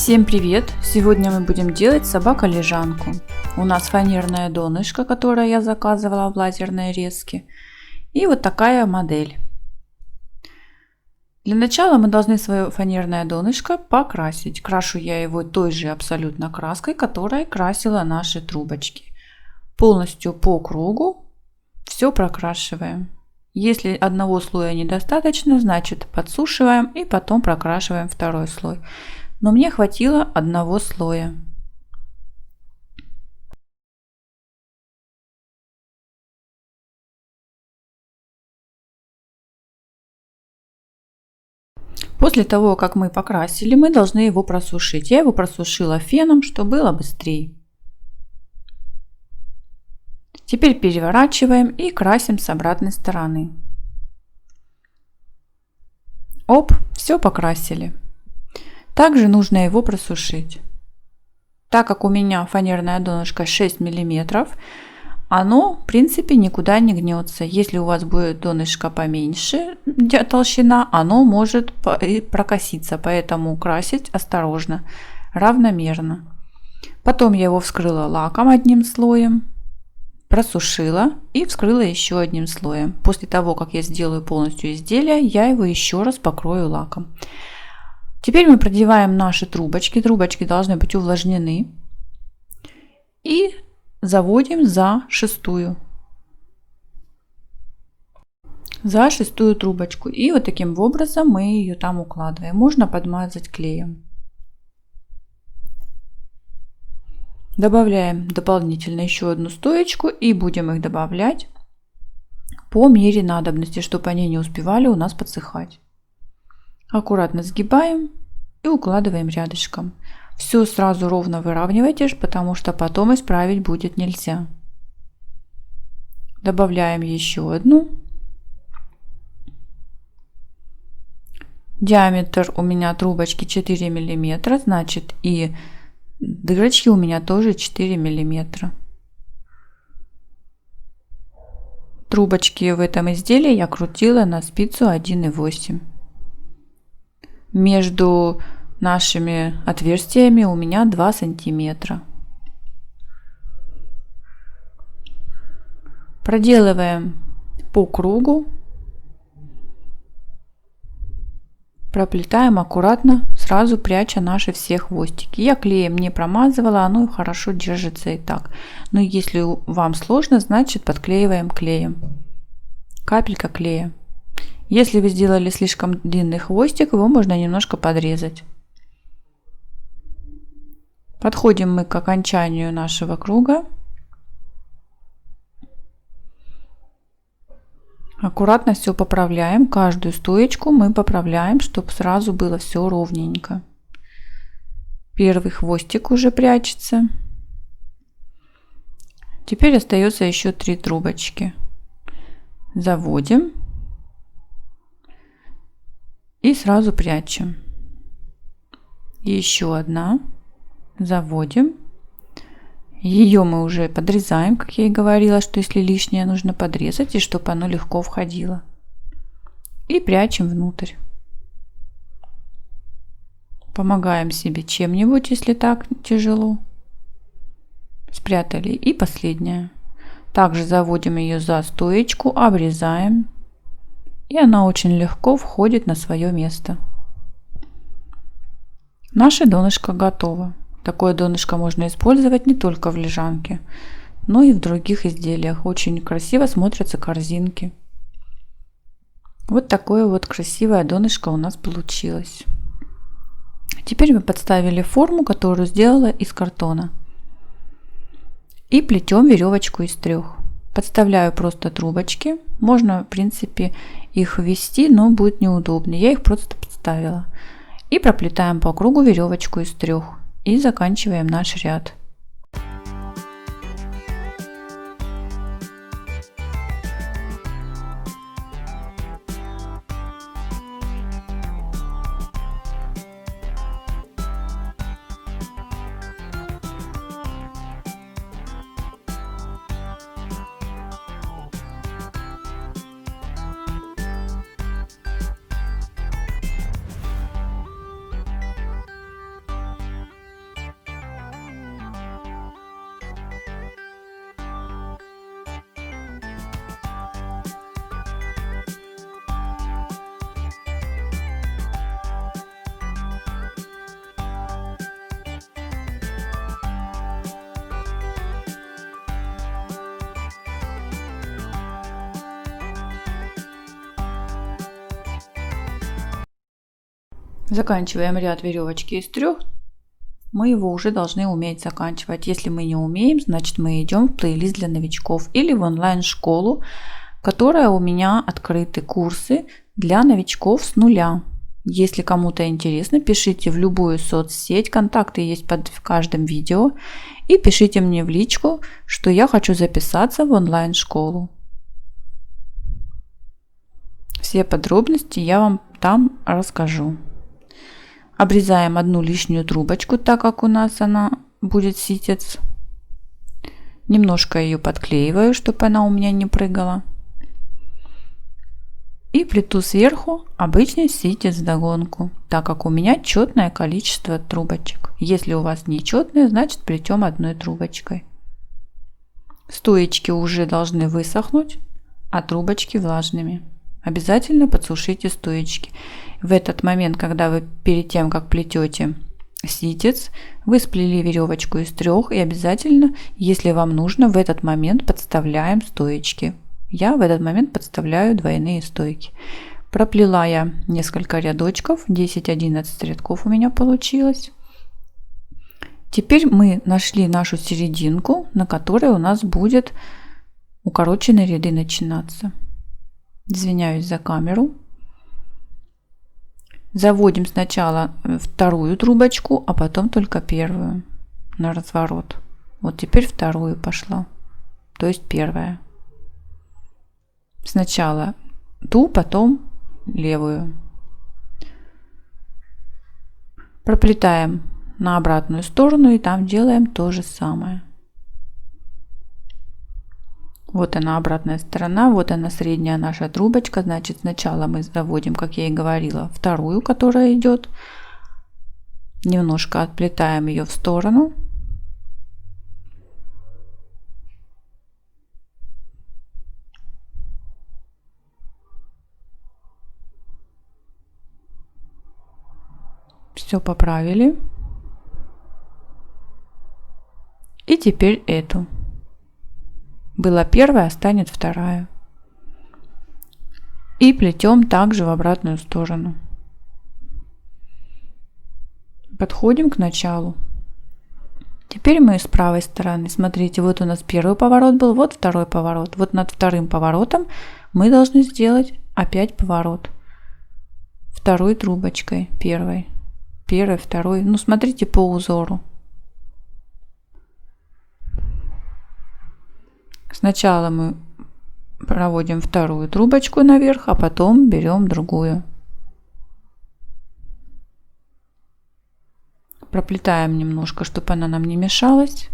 Всем привет! Сегодня мы будем делать собака-лежанку. У нас фанерное донышко, которое я заказывала в лазерной резке. И вот такая модель. Для начала мы должны свое фанерное донышко покрасить. Крашу я его той же абсолютно краской, которой красила наши трубочки. Полностью по кругу все прокрашиваем. Если одного слоя недостаточно, значит подсушиваем и потом прокрашиваем второй слой. Но мне хватило одного слоя. После того, как мы покрасили, мы должны его просушить. Я его просушила феном, чтобы было быстрее. Теперь переворачиваем и красим с обратной стороны. Оп, все покрасили. Также нужно его просушить. Так как у меня фанерное донышко 6 мм, оно в принципе никуда не гнется. Если у вас будет донышко поменьше толщина, оно может прокоситься, поэтому красить осторожно, равномерно. Потом я его вскрыла лаком одним слоем, просушила и вскрыла еще одним слоем. После того, как я сделаю полностью изделие, я его еще раз покрою лаком. Теперь мы продеваем наши трубочки. Трубочки должны быть увлажнены. И заводим за шестую трубочку. И вот таким образом мы ее там укладываем. Можно подмазать клеем. Добавляем дополнительно еще одну стоечку и будем их добавлять по мере надобности, чтобы они не успевали у нас подсыхать. Аккуратно сгибаем и укладываем рядышком. Все сразу ровно выравнивайте, потому что потом исправить будет нельзя. Добавляем еще одну. Диаметр у меня трубочки 4 мм, значит и дырочки у меня тоже 4 мм. Трубочки в этом изделии я крутила на спицу 1,8. Между нашими отверстиями у меня 2 сантиметра. Проделываем по кругу, проплетаем аккуратно, сразу пряча наши все хвостики. Я клеем не промазывала, оно хорошо держится и так. Но если вам сложно, значит подклеиваем клеем. Капелька клея. Если вы сделали слишком длинный хвостик, его можно немножко подрезать. Подходим мы к окончанию нашего круга. Аккуратно все поправляем. Каждую стоечку мы поправляем, чтобы сразу было все ровненько. Первый хвостик уже прячется. Теперь остается еще 3 трубочки. Заводим. И сразу прячем. Еще одна. Заводим. Ее мы уже подрезаем, как я и говорила, что если лишнее нужно подрезать, и чтобы оно легко входило. И прячем внутрь. Помогаем себе чем-нибудь, если так тяжело. Спрятали. И последняя. Также заводим ее за стоечку, обрезаем. И она очень легко входит на свое место. Наше донышко готово. Такое донышко можно использовать не только в лежанке, но и в других изделиях. Очень красиво смотрятся корзинки. Вот такое вот красивое донышко у нас получилось. Теперь мы подставили форму, которую сделала из картона. И плетем веревочку из 3. Подставляю просто трубочки. Можно, в принципе, их ввести, но будет неудобно. Я их просто подставила. И проплетаем по кругу веревочку из 3. И заканчиваем наш ряд. Заканчиваем ряд веревочки из 3. Мы его уже должны уметь заканчивать. Если мы не умеем, значит мы идем в плейлист для новичков или в онлайн-школу, которая у меня открыты курсы для новичков с нуля. Если кому-то интересно, пишите в любую соцсеть, контакты есть под каждым видео, и пишите мне в личку, что я хочу записаться в онлайн-школу. Все подробности я вам там расскажу. Обрезаем одну лишнюю трубочку, так как у нас она будет ситец. Немножко ее подклеиваю, чтобы она у меня не прыгала. И плету сверху обычный ситец вдогонку, так как у меня четное количество трубочек. Если у вас нечетное, значит плетем одной трубочкой. Стоечки уже должны высохнуть, а трубочки влажными. Обязательно подсушите стоечки. В этот момент, когда вы перед тем, как плетете ситец, вы сплели веревочку из 3 и обязательно, если вам нужно, в этот момент подставляем стоечки. Я в этот момент подставляю двойные стойки. Проплела я несколько рядочков, 10-11 рядков у меня получилось. Теперь мы нашли нашу серединку, на которой у нас будет укороченные ряды начинаться. Извиняюсь за камеру. Заводим сначала вторую трубочку, а потом только первую на разворот. Вот теперь вторую пошла, то есть первая. Сначала ту, потом левую. Проплетаем на обратную сторону и там делаем то же самое. Вот она обратная сторона, вот она средняя наша трубочка. Значит, сначала мы заводим, как я и говорила, вторую, которая идет. Немножко отплетаем ее в сторону. Все поправили. И теперь эту. Была первая, станет вторая. И плетем также в обратную сторону. Подходим к началу. Теперь мы с правой стороны, смотрите, вот у нас первый поворот был, вот второй поворот. Вот над вторым поворотом мы должны сделать опять поворот. Второй трубочкой, первой, второй. Ну, смотрите по узору. Сначала мы проводим вторую трубочку наверх, а потом берем другую. Проплетаем немножко, чтобы она нам не мешалась.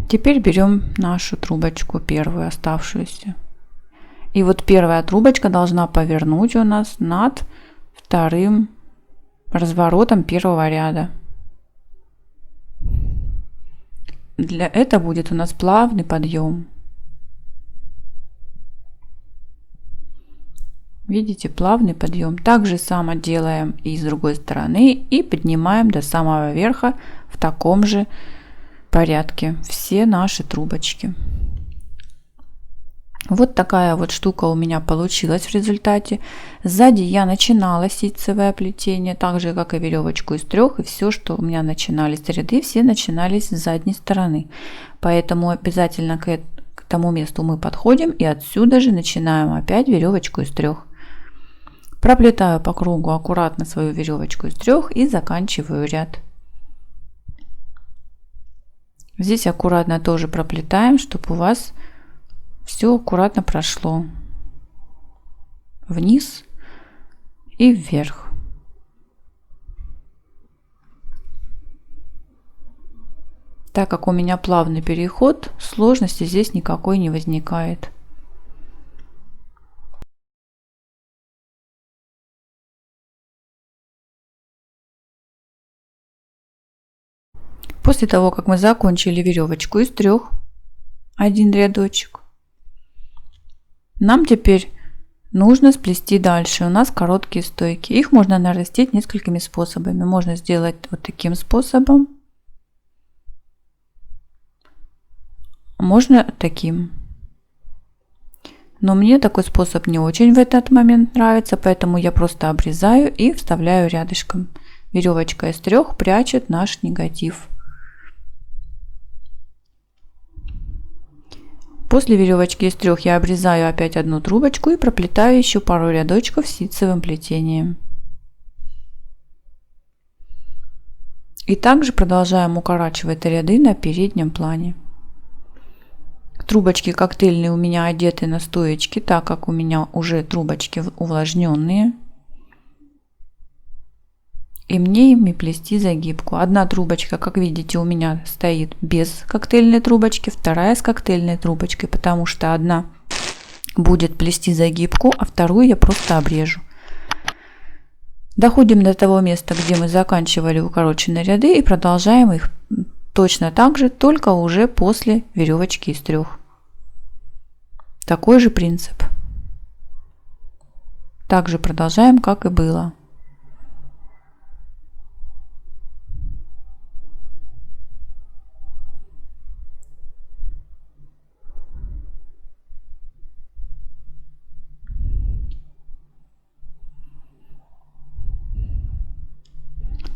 Теперь берем нашу трубочку, первую оставшуюся. И вот первая трубочка должна повернуть у нас над вторым разворотом первого ряда. Для этого будет у нас плавный подъем. Видите, плавный подъем. Так же само делаем и с другой стороны и поднимаем до самого верха в таком же порядке все наши трубочки. Вот такая вот штука у меня получилась в результате. Сзади я начинала ситцевое плетение, так же как и веревочку из 3, и все, что у меня начинались ряды, все начинались с задней стороны. Поэтому обязательно к тому месту мы подходим и отсюда же начинаем опять веревочку из 3. Проплетаю по кругу аккуратно свою веревочку из 3 и заканчиваю ряд. Здесь аккуратно тоже проплетаем, чтобы у вас все аккуратно прошло вниз и вверх. Так как у меня плавный переход, сложности здесь никакой не возникает. После того, как мы закончили веревочку из 3, один рядочек, нам теперь нужно сплести дальше. У нас короткие стойки. Их можно нарастить несколькими способами. Можно сделать вот таким способом. Можно таким. Но мне такой способ не очень в этот момент нравится, поэтому я просто обрезаю и вставляю рядышком. Веревочка из 3 прячет наш негатив. После веревочки из 3 я обрезаю опять одну трубочку и проплетаю еще пару рядочков ситцевым плетением. И также продолжаем укорачивать ряды на переднем плане. Трубочки коктейльные у меня одеты на стоечки, так как у меня уже трубочки увлажненные. И мне ими плести загибку. Одна трубочка, как видите, у меня стоит без коктейльной трубочки, вторая с коктейльной трубочкой, потому что одна будет плести загибку, а вторую я просто обрежу. Доходим до того места, где мы заканчивали укороченные ряды, и продолжаем их точно так же, только уже после веревочки из 3. Такой же принцип. Также продолжаем, как и было.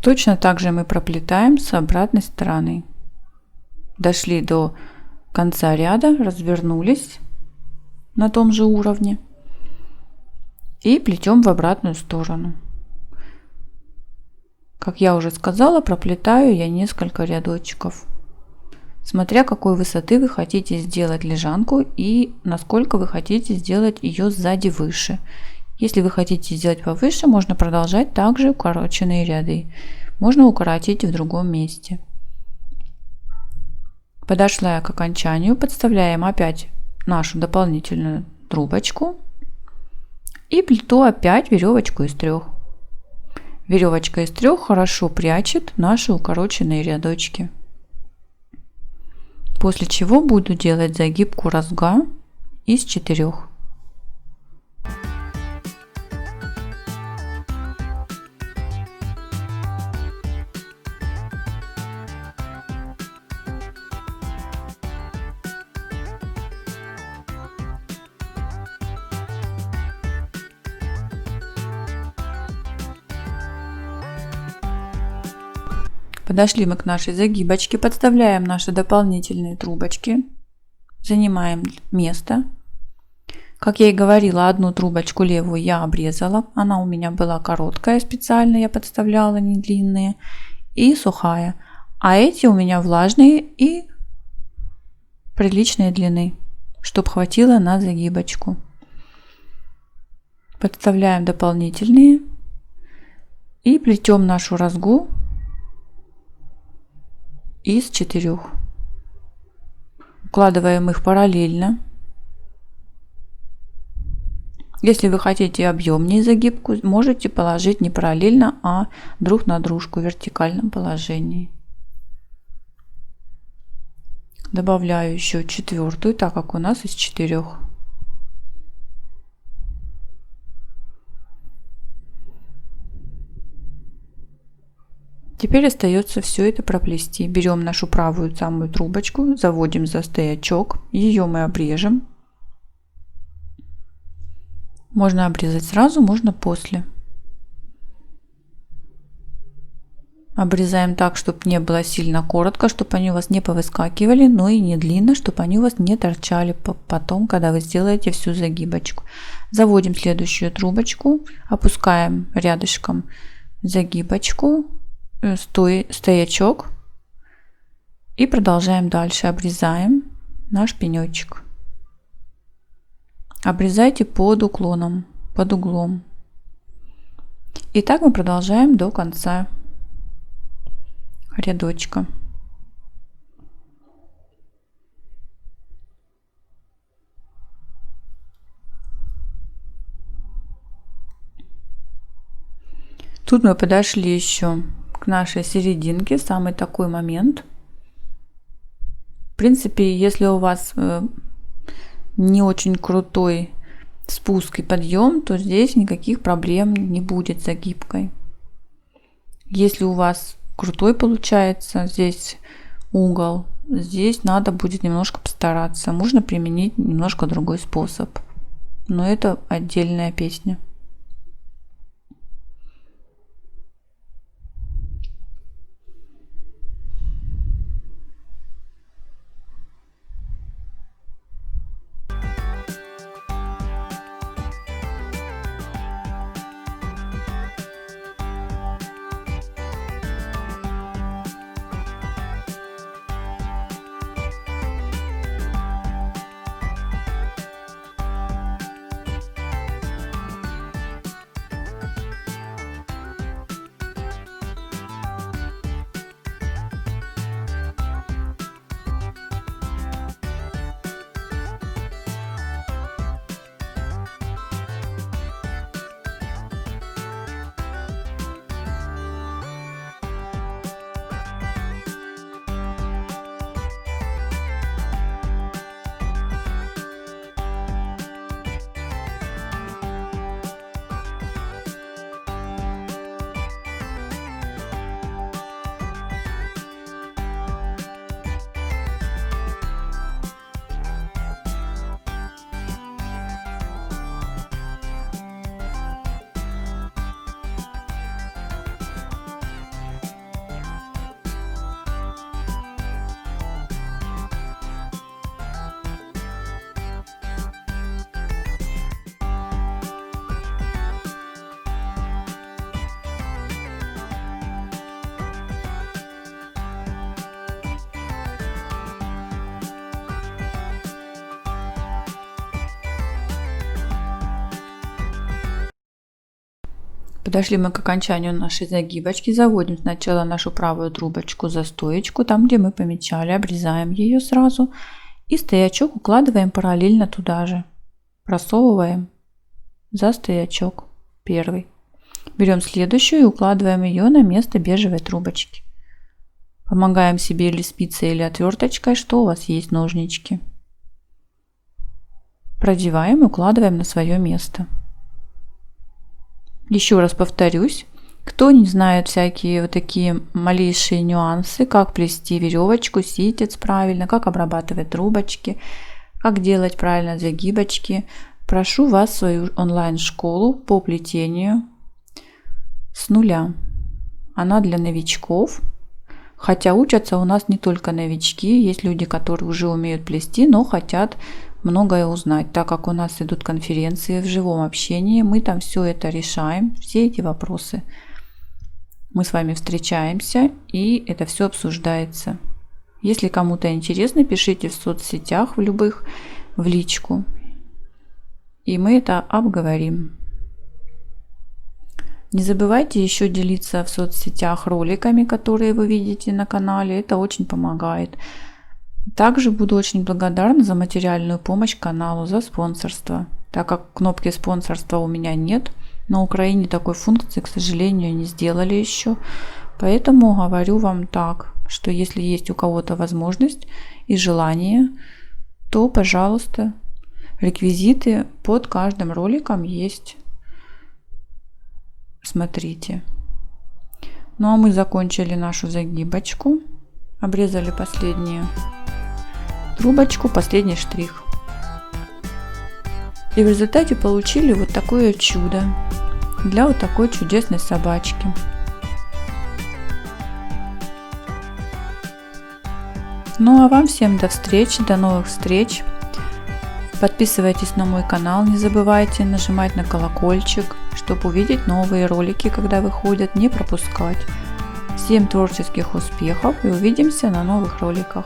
Точно так же мы проплетаем с обратной стороны. Дошли до конца ряда, развернулись на том же уровне и плетем в обратную сторону. Как я уже сказала, проплетаю я несколько рядочков, смотря какой высоты вы хотите сделать лежанку и насколько вы хотите сделать ее сзади выше. Если вы хотите сделать повыше, можно продолжать также укороченные ряды. Можно укоротить в другом месте. Подошла я к окончанию, подставляем опять нашу дополнительную трубочку и плету опять веревочку из 3. Веревочка из 3 хорошо прячет наши укороченные рядочки. После чего буду делать загибку разга из 4. Подошли мы к нашей загибочке, подставляем наши дополнительные трубочки, занимаем место. Как я и говорила, одну трубочку левую я обрезала, она у меня была короткая специально, я подставляла, не длинные, и сухая. А эти у меня влажные и приличной длины, чтобы хватило на загибочку. Подставляем дополнительные и плетем нашу разгу из 4. Укладываем их параллельно. Если вы хотите объемнее загибку, можете положить не параллельно, а друг на дружку в вертикальном положении. Добавляю еще 4, так как у нас из 4. Теперь остается все это проплести. Берем нашу правую самую трубочку, заводим за стоячок, ее мы обрежем. Можно обрезать сразу, можно после. Обрезаем так, чтобы не было сильно коротко, чтобы они у вас не повыскакивали, но и не длинно, чтобы они у вас не торчали потом, когда вы сделаете всю загибочку. Заводим следующую трубочку, опускаем рядышком загибочку, стоячок и продолжаем дальше. Обрезаем наш пенечек. Обрезайте под уклоном, под углом. И так мы продолжаем до конца рядочка. Тут мы подошли еще к нашей серединке, самый такой момент. В принципе, если у вас не очень крутой спуск и подъем, то здесь никаких проблем не будет с загибкой. Если у вас крутой получается здесь угол, здесь надо будет немножко постараться. Можно применить немножко другой способ. но это отдельная песня. Подошли мы к окончанию нашей загибочки. Заводим сначала нашу правую трубочку за стоечку, там где мы помечали, обрезаем ее сразу. И стоячок укладываем параллельно туда же. Просовываем за стоячок первый. Берем следующую и укладываем ее на место бежевой трубочки. Помогаем себе или спицей, или отверточкой, что у вас есть ножнички. Продеваем и укладываем на свое место. Еще раз повторюсь, кто не знает всякие вот такие малейшие нюансы, как плести веревочку, ситец правильно, как обрабатывать трубочки, как делать правильно загибочки, прошу вас в свою онлайн-школу по плетению с нуля. Она для новичков, хотя учатся у нас не только новички, есть люди, которые уже умеют плести, но хотят многое узнать. Так как у нас идут конференции в живом общении, мы там все это решаем, все эти вопросы. Мы с вами встречаемся, и это все обсуждается. Если кому-то интересно, пишите в соцсетях, в любых, в личку, и мы это обговорим. Не забывайте еще делиться в соцсетях роликами, которые вы видите на канале, это очень помогает. Также буду очень благодарна за материальную помощь каналу, за спонсорство. Так как кнопки спонсорства у меня нет, на Украине такой функции, к сожалению, не сделали еще. Поэтому говорю вам так, что если есть у кого-то возможность и желание, то, пожалуйста, реквизиты под каждым роликом есть. Смотрите. Ну а мы закончили нашу загибочку, обрезали последнюю трубочку, последний штрих. И в результате получили вот такое чудо для вот такой чудесной собачки. Ну а вам всем до встречи, до новых встреч. Подписывайтесь на мой канал, не забывайте нажимать на колокольчик, чтобы увидеть новые ролики, когда выходят, не пропускать. Всем творческих успехов и увидимся на новых роликах.